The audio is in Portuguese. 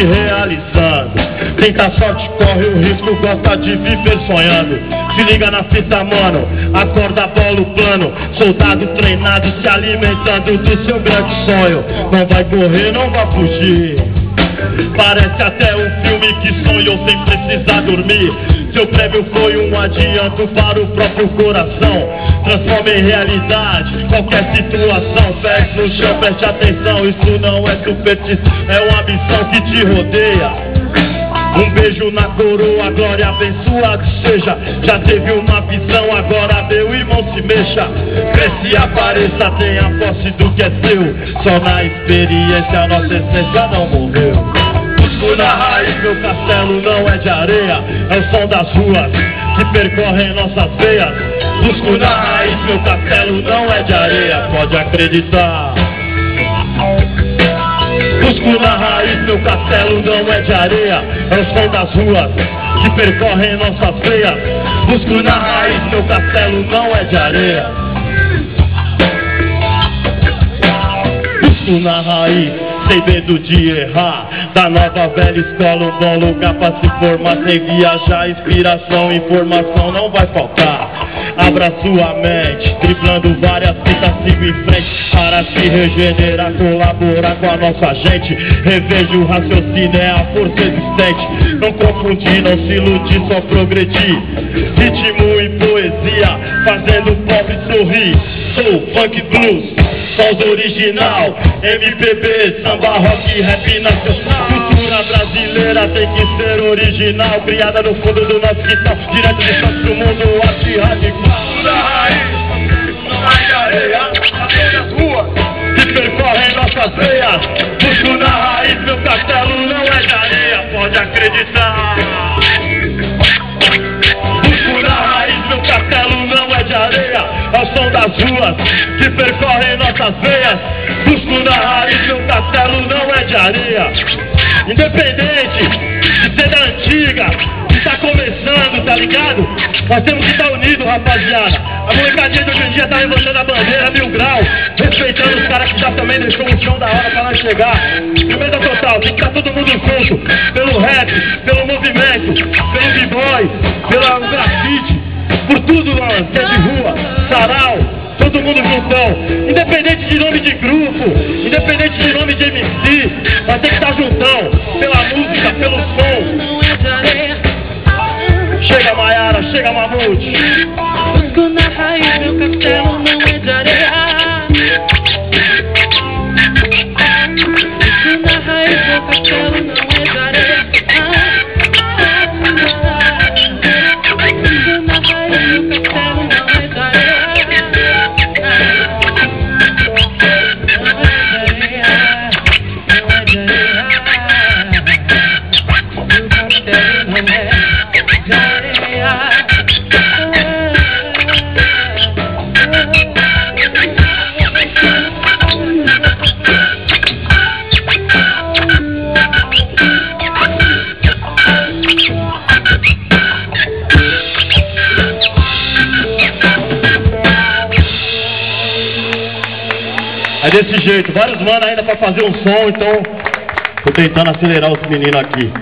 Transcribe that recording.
se realizando. Tenta sorte, corre o risco, gosta de viver sonhando. Se liga na fita, mano, acorda, bola o plano. Soldado treinado, se alimentando do seu grande sonho. Não vai correr, não vai fugir. Parece até um filme que sonhou sem precisar dormir. Seu prêmio foi um adianto para o próprio coração. Transforma em realidade qualquer situação. Pés no chão, preste atenção, isso não é superstição, é uma missão que te rodeia. Um beijo na coroa, glória abençoado seja. Já teve uma visão, agora meu irmão se mexa. Cresce, apareça, tenha posse do que é seu. Só na experiência a nossa essência não morreu. Busco na raiz, meu castelo não é de areia. É o som das ruas que percorrem nossas veias. Busco na raiz, meu castelo não é de areia. Pode acreditar. Busco na raiz, meu castelo não é de areia. É o som das ruas que percorrem nossas veias. Busco na raiz, meu castelo não é de areia. Busco na raiz, sem medo de errar. Da nova velha escola, um bom lugar pra se formar. Sem viajar, inspiração, informação não vai faltar. Abra sua mente, driblando várias fitas, sigo em frente. Para se regenerar, colaborar com a nossa gente. Reveja o raciocínio, é a força existente. Não confundir, não se iludir, só progredir. Ritmo e poesia, fazendo o pobre sorrir. Soul, funk, blues, sons original. MPB, samba, rock, rap nacional. Cultura brasileira tem que ser original. Criada no fundo do nosso quintal, direto de Santos pro mundo, arte radical. Da raiz, não é de areia. As ruas que percorrem nossas veias. Busco na raiz, meu castelo não é de areia. Pode acreditar. Busco na raiz, meu castelo não é de areia. É o som das ruas que percorrem nossas veias. Busco na raiz, meu castelo não é de areia. Independente de ser da antiga, de tá começando, tá ligado? Nós temos que estar unidos, rapaziada. A molecadinha de hoje em dia tá levantando a bandeira 1000 graus, respeitando os caras que já também deixou um chão da hora pra nós chegar. Primeira total, tem que estar todo mundo junto. Pelo rap, pelo movimento, pelo b-boy, pelo grafite, por tudo, mano, que é de rua, sarau. Todo mundo juntão, independente de nome de grupo, independente de nome de MC, nós temos que estar juntão, pela música, pelo som. Chega Maiara, chega Mamute. Busco na raiz, meu castelo não é de areia. Busco na raiz, meu castelo não é de areia. Busco na raiz, meu castelo não é de areia. É desse jeito, vários manos ainda pra fazer um som, então tô tentando acelerar os meninos aqui.